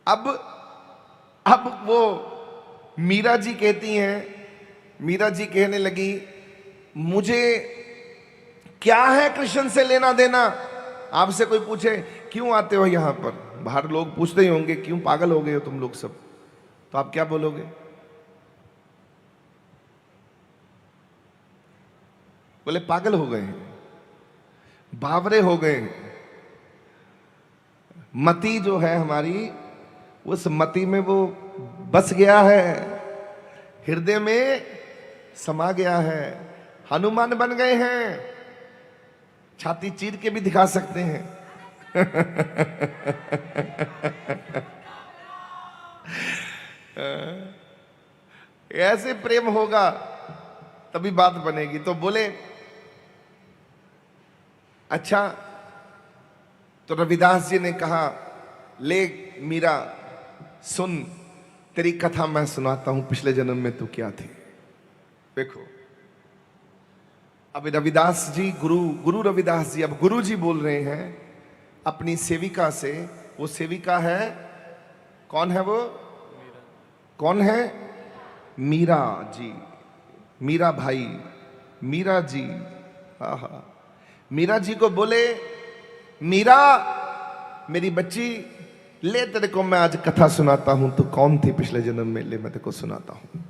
अब वो मीरा जी कहती हैं, मीरा जी कहने लगी, मुझे क्या है कृष्ण से लेना देना? आपसे कोई पूछे क्यों आते हो यहां पर, बाहर लोग पूछते ही होंगे क्यों पागल हो गए हो तुम लोग सब, तो आप क्या बोलोगे? बोले पागल हो गए हैं, बावरे हो गए हैं। मति जो है हमारी, उस मति में वो बस गया है, हृदय में समा गया है, हनुमान बन गए हैं, छाती चीर के भी दिखा सकते हैं। ऐसे प्रेम होगा तभी बात बनेगी। तो बोले अच्छा, तो रविदास जी ने कहा, ले मीरा सुन, तेरी कथा मैं सुनाता हूं, पिछले जन्म में तू क्या थी। देखो अब रविदास जी, गुरु रविदास जी, अब गुरु जी बोल रहे हैं अपनी सेविका से। वो सेविका है, कौन है वो? कौन है? मीरा जी, मीरा भाई, मीरा जी। हा, मीरा जी को बोले, मीरा मेरी बच्ची, ले तेरे को मैं आज कथा सुनाता हूं, तू कौन थी पिछले जन्म में, ले मैं तेरे को सुनाता हूं।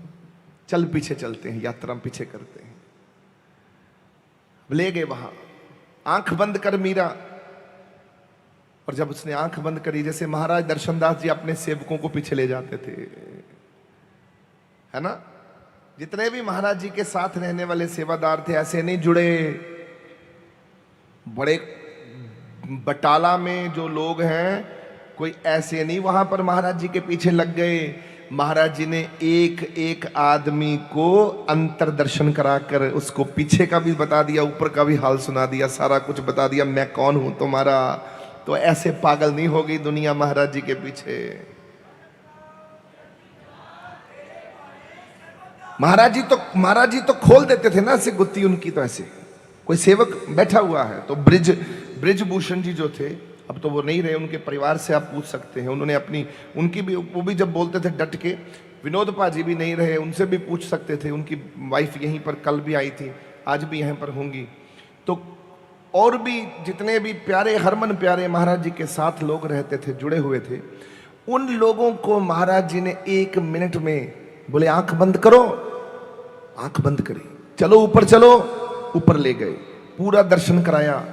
चल पीछे चलते हैं, यात्रा पीछे करते हैं। ले गए वहां, आंख बंद कर मीरा। और जब उसने आंख बंद करी, जैसे महाराज दर्शनदास जी अपने सेवकों को पीछे ले जाते थे, है ना, जितने भी महाराज जी के साथ रहने वाले सेवादार थे ऐसे नहीं जुड़े। बड़े बटाला में जो लोग हैं, कोई ऐसे नहीं वहां पर महाराज जी के पीछे लग गए। महाराज जी ने एक एक आदमी को अंतर दर्शन कराकर उसको पीछे का भी बता दिया, ऊपर का भी हाल सुना दिया, सारा कुछ बता दिया, मैं कौन हूं तुम्हारा। तो ऐसे पागल नहीं हो गई दुनिया महाराज जी के पीछे। महाराज जी तो खोल देते थे ना ऐसे गुत्ती उनकी। तो ऐसे कोई सेवक बैठा हुआ है, तो ब्रिजभूषण जी जो थे, अब तो वो नहीं रहे, उनके परिवार से आप पूछ सकते हैं। उन्होंने अपनी, उनकी भी, वो भी जब बोलते थे डट के। विनोद पाजी भी नहीं रहे, उनसे भी पूछ सकते थे। उनकी वाइफ यहीं पर कल भी आई थी, आज भी यहाँ पर होंगी। तो और भी जितने भी प्यारे, हरमन प्यारे महाराज जी के साथ लोग रहते थे, जुड़े हुए थे, उन लोगों को महाराज जी ने 1 मिनट में बोले आंख बंद करो, आंख बंद करी, चलो ऊपर चलो, ऊपर ले गए, पूरा दर्शन कराया,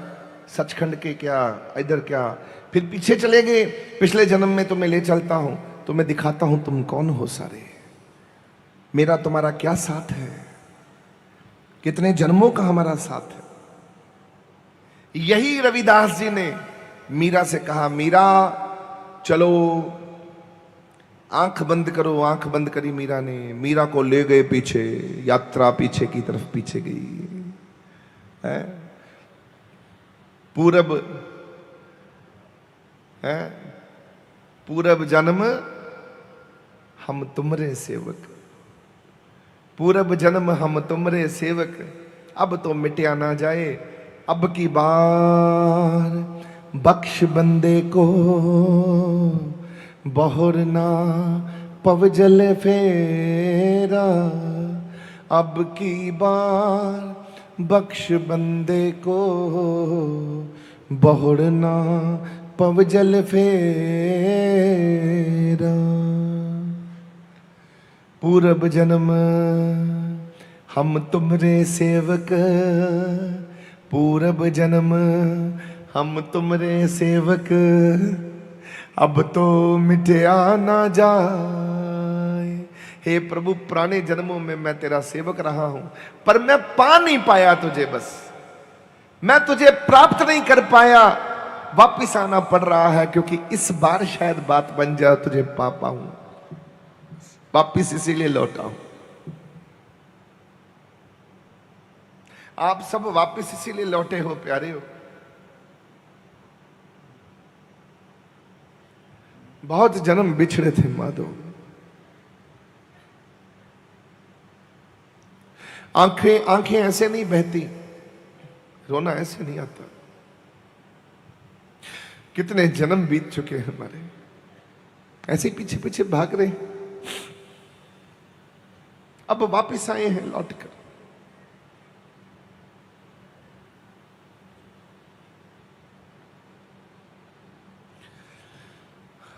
सचखंड के क्या, इधर क्या, फिर पीछे चले गए। पिछले जन्म में तुम्हें ले चलता हूं, तुम्हें दिखाता हूं तुम कौन हो सारे, मेरा तुम्हारा क्या साथ है, कितने जन्मों का हमारा साथ है। यही रविदास जी ने मीरा से कहा, मीरा चलो आंख बंद करो। आंख बंद करी मीरा ने, मीरा को ले गए पीछे, यात्रा पीछे की तरफ पीछे गई है। पूरब है, पूरब जन्म हम तुमरे सेवक, पूरब जन्म हम तुमरे सेवक, अब तो मिटया ना जाए, अब की बार बख्श बंदे को, बहुर ना पवजल फेरा, अब की बार बख्श बंदे को, बहुर ना पवजल फेरा। पूरब जन्म हम तुमरे सेवक, पूरब जन्म हम तुमरे सेवक, अब तो मिटया ना जाए। हे प्रभु, पुराने जन्मों में मैं तेरा सेवक रहा हूं, पर मैं पा नहीं पाया तुझे, बस मैं तुझे प्राप्त नहीं कर पाया, वापिस आना पड़ रहा है, क्योंकि इस बार शायद बात बन जाए, तुझे पा पाऊं, वापिस इसीलिए लौटा हूं। आप सब वापिस इसीलिए लौटे हो प्यारे हो। बहुत जन्म बिछड़े थे माधव, आंखें ऐसे नहीं बहती, रोना ऐसे नहीं आता। कितने जन्म बीत चुके हैं हमारे, ऐसे ही पीछे पीछे भाग रहे। अब वापस आए हैं लौटकर।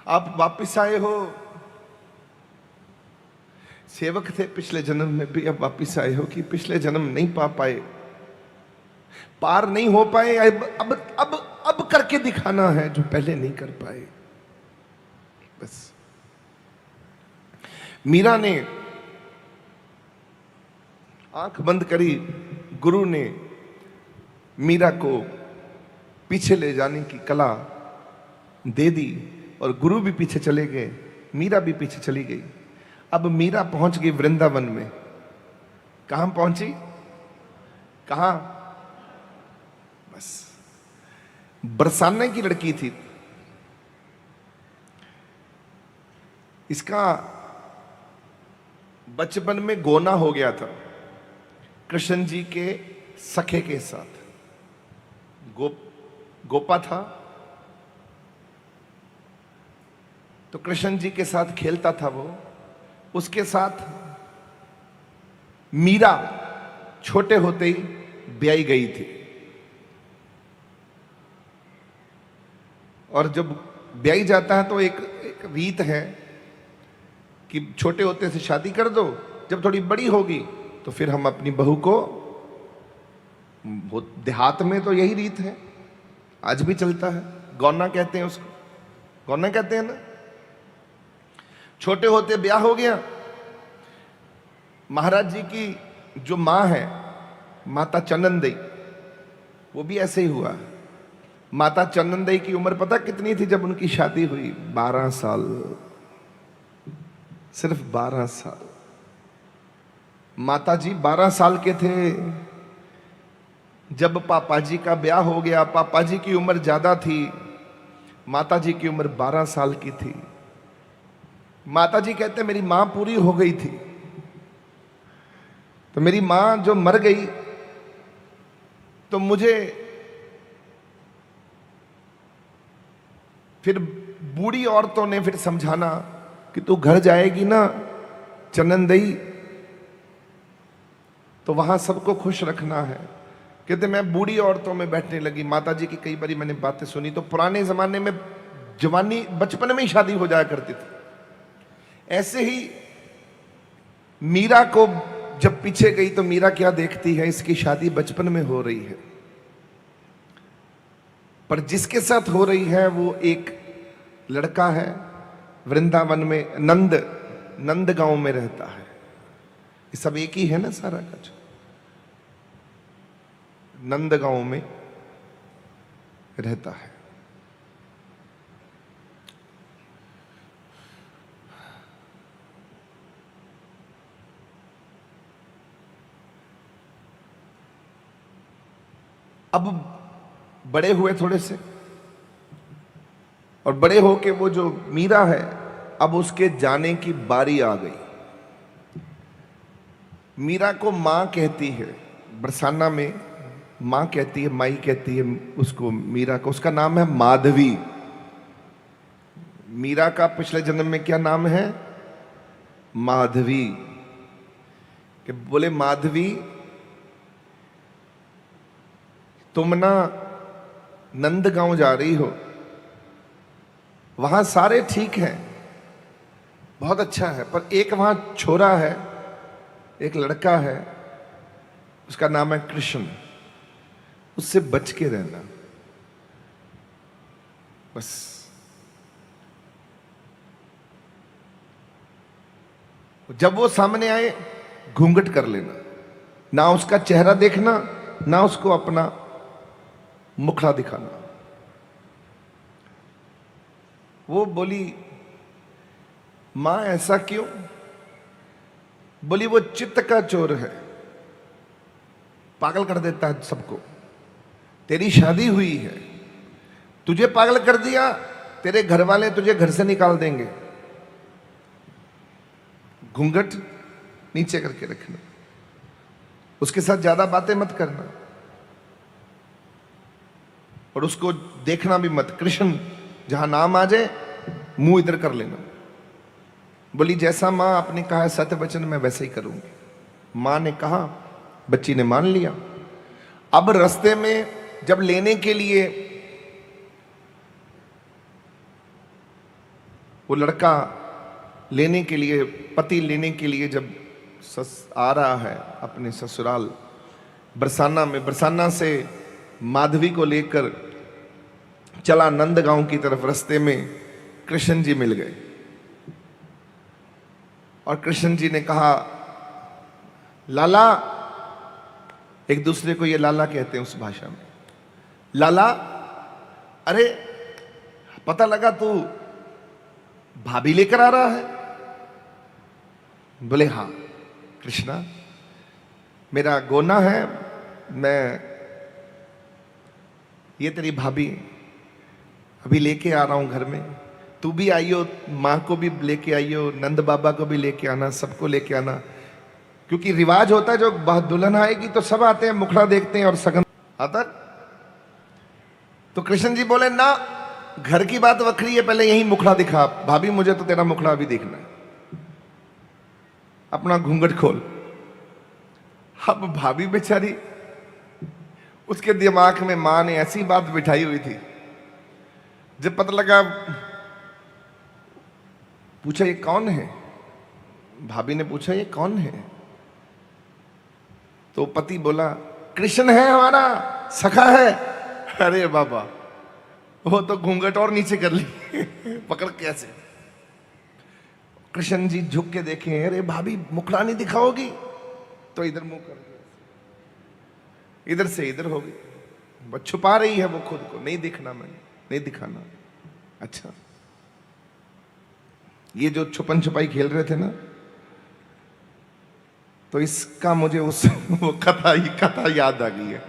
आप वापस आए हो, सेवक थे पिछले जन्म में भी, अब वापस आए हो कि पिछले जन्म नहीं पा पाए, पार नहीं हो पाए, अब करके दिखाना है जो पहले नहीं कर पाए। बस मीरा ने आंख बंद करी, गुरु ने मीरा को पीछे ले जाने की कला दे दी और गुरु भी पीछे चले गए, मीरा भी पीछे चली गई। अब मीरा पहुंच गई वृंदावन में। कहां पहुंची? कहां? बस बरसाने की लड़की थी। इसका बचपन में गोना हो गया था कृष्ण जी के सखे के साथ। गोपा था तो कृष्ण जी के साथ खेलता था वो। उसके साथ मीरा छोटे होते ही ब्याई गई थी और जब ब्याई जाता है तो एक रीत है कि छोटे होते से शादी कर दो, जब थोड़ी बड़ी होगी तो फिर हम अपनी बहू को, वो देहात में तो यही रीत है, आज भी चलता है, गौना कहते हैं उसको, गौना कहते हैं ना। छोटे होते ब्याह हो गया। महाराज जी की जो मां है माता चंदनदेई, वो भी ऐसे ही हुआ। माता चंदनदेई की उम्र पता कितनी थी जब उनकी शादी हुई? 12 साल, सिर्फ 12 साल। माता जी 12 साल के थे जब पापा जी का ब्याह हो गया। पापा जी की उम्र ज्यादा थी, माता जी की उम्र 12 साल की थी। माता जी कहते मेरी मां पूरी हो गई थी, तो मेरी मां जो मर गई तो मुझे फिर बूढ़ी औरतों ने फिर समझाना कि तू घर जाएगी ना चंदनदेई, तो वहां सबको खुश रखना है। कहते मैं बूढ़ी औरतों में बैठने लगी। माता जी की कई बारी मैंने बातें सुनी, तो पुराने जमाने में जवानी बचपन में ही शादी हो जाया करती थी। ऐसे ही मीरा को जब पीछे गई तो मीरा क्या देखती है, इसकी शादी बचपन में हो रही है, पर जिसके साथ हो रही है वो एक लड़का है, वृंदावन में नंद गांव में रहता है। ये सब एक ही है ना सारा कुछ, नंद गांव में रहता है। अब बड़े हुए थोड़े से, और बड़े होके वो जो मीरा है अब उसके जाने की बारी आ गई। मीरा को मां कहती है, बरसाना में मां कहती है, माई कहती है उसको, मीरा को। उसका नाम है माधवी। मीरा का पिछले जन्म में क्या नाम है? माधवी। कि बोले माधवी तुम ना नंदगांव जा रही हो, वहां सारे ठीक हैं, बहुत अच्छा है, पर एक वहां छोरा है, एक लड़का है, उसका नाम है कृष्ण, उससे बच के रहना बस। जब वो सामने आए घूंघट कर लेना, ना उसका चेहरा देखना, ना उसको अपना मुखड़ा दिखाना। वो बोली मां ऐसा क्यों? बोली वो चित्त का चोर है, पागल कर देता है सबको। तेरी शादी हुई है, तुझे पागल कर दिया, तेरे घर वाले तुझे घर से निकाल देंगे। घूंघट नीचे करके रखना, उसके साथ ज्यादा बातें मत करना और उसको देखना भी मत। कृष्ण जहां नाम आ जाए मुंह इधर कर लेना। बोली जैसा माँ आपने कहा है सत्य वचन मैं वैसे ही करूंगी। माँ ने कहा, बच्ची ने मान लिया। अब रास्ते में जब लेने के लिए वो लड़का लेने के लिए, पति लेने के लिए जब आ रहा है अपने ससुराल बरसाना में, बरसाना से माधवी को लेकर चला नंदगांव की तरफ, रास्ते में कृष्ण जी मिल गए और कृष्ण जी ने कहा लाला, एक दूसरे को ये लाला कहते हैं उस भाषा में, लाला अरे पता लगा तू भाभी लेकर आ रहा है। बोले हाँ कृष्णा, मेरा गोना है, मैं ये तेरी भाभी अभी लेके आ रहा हूं घर में, तू भी आइयो, माँ को भी लेके आइयो, नंद बाबा को भी लेके आना, सबको लेके आना, क्योंकि रिवाज होता है जो दुल्हन आएगी तो सब आते हैं, मुखड़ा देखते हैं और सगन आता। तो कृष्ण जी बोले ना, घर की बात वखरी है, पहले यही मुखड़ा दिखा, भाभी मुझे तो तेरा मुखड़ा अभी देखना है, अपना घूंघट खोल। अब भाभी बेचारी, उसके दिमाग में मां ने ऐसी बात बिठाई हुई थी, जब पता लगा, पूछा ये कौन है, भाभी ने पूछा ये कौन है, तो पति बोला कृष्ण है हमारा सखा है। अरे बाबा, वो तो घूंघट और नीचे कर ली पकड़ कैसे। कृष्ण जी झुक के देखे, अरे भाभी मुखड़ा नहीं दिखाओगी, तो इधर मुंह कर दिया, इधर से इधर हो गई, वो छुपा रही है वो खुद को, नहीं दिखना, मैंने नहीं दिखाना। अच्छा, ये जो छुपन छुपाई खेल रहे थे ना, तो इसका मुझे उस वो कथा याद आ गई है।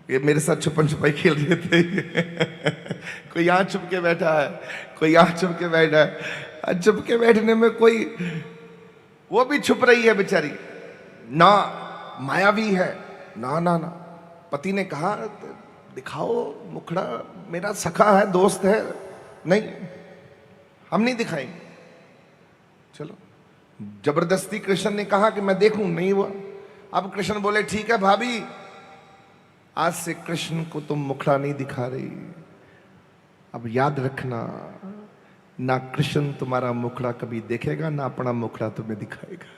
ये मेरे साथ छुपन छुपाई खेल रहे थे कोई यहां छुप के बैठा है, कोई यहां छुप के बैठा है, छुप के बैठने में कोई, वो भी छुप रही है बेचारी, ना मायावी है, ना ना ना। पति ने कहा दिखाओ मुखड़ा, मेरा सखा है, दोस्त है, नहीं हम नहीं दिखाएंगे। चलो, जबरदस्ती कृष्ण ने कहा कि मैं देखूं, नहीं हुआ। अब कृष्ण बोले ठीक है भाभी, आज से कृष्ण को तुम मुखड़ा नहीं दिखा रही, अब याद रखना, ना कृष्ण तुम्हारा मुखड़ा कभी देखेगा, ना अपना मुखड़ा तुम्हें दिखाएगा।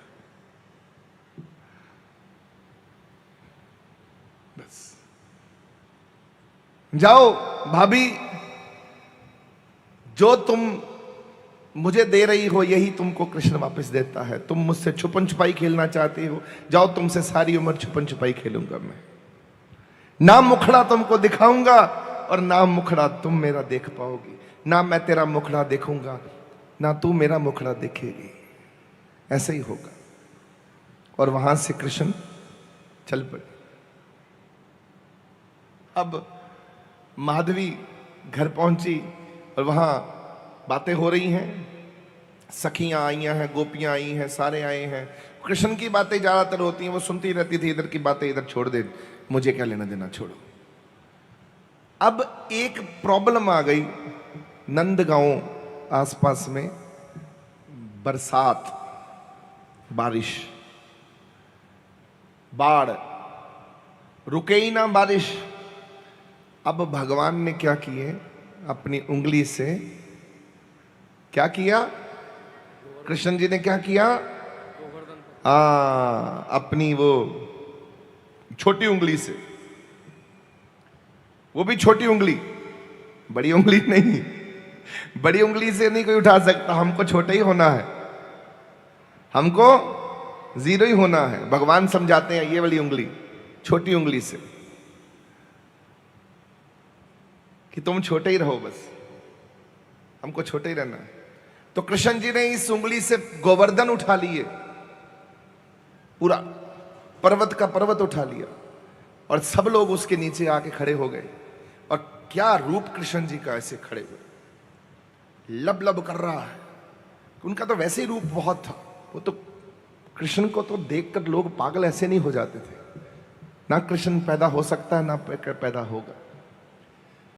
बस जाओ भाभी, जो तुम मुझे दे रही हो यही तुमको कृष्ण वापस देता है। तुम मुझसे छुपन छुपाई खेलना चाहती हो, जाओ, तुमसे सारी उम्र छुपन छुपाई खेलूंगा मैं, ना मुखड़ा तुमको दिखाऊंगा और ना मुखड़ा तुम मेरा देख पाओगी, ना मैं तेरा मुखड़ा देखूंगा, ना तू मेरा मुखड़ा देखेगी, ऐसे ही होगा। और वहां से कृष्ण चल पड़े। अब माधवी घर पहुंची और वहां बातें हो रही हैं, सखियां आई हैं, गोपियां आई हैं, सारे आए हैं। कृष्ण की बातें ज्यादातर होती हैं, वो सुनती रहती थी, इधर की बातें इधर छोड़ दे, मुझे क्या लेना देना, छोड़ो। अब एक प्रॉब्लम आ गई, नंदगांव आसपास में बरसात, बारिश, बाढ़, रुके ही ना बारिश। अब भगवान ने क्या किए, अपनी उंगली से क्या किया, कृष्ण जी ने क्या किया, अपनी वो छोटी उंगली से, वो भी छोटी उंगली, बड़ी उंगली नहीं, बड़ी उंगली से नहीं कोई उठा सकता, हमको छोटा ही होना है, हमको जीरो ही होना है। भगवान समझाते हैं ये वाली उंगली, छोटी उंगली से, कि तुम छोटे ही रहो, बस हमको छोटे ही रहना है। तो कृष्ण जी ने इस उंगली से गोवर्धन उठा लिए, पूरा पर्वत का पर्वत उठा लिया, और सब लोग उसके नीचे आके खड़े हो गए। और क्या रूप कृष्ण जी का, ऐसे खड़े हुए, लब लब कर रहा है। उनका तो वैसे ही रूप बहुत था, वो तो कृष्ण को तो देखकर लोग पागल ऐसे नहीं हो जाते थे। ना कृष्ण पैदा हो सकता है, ना पैदा होगा।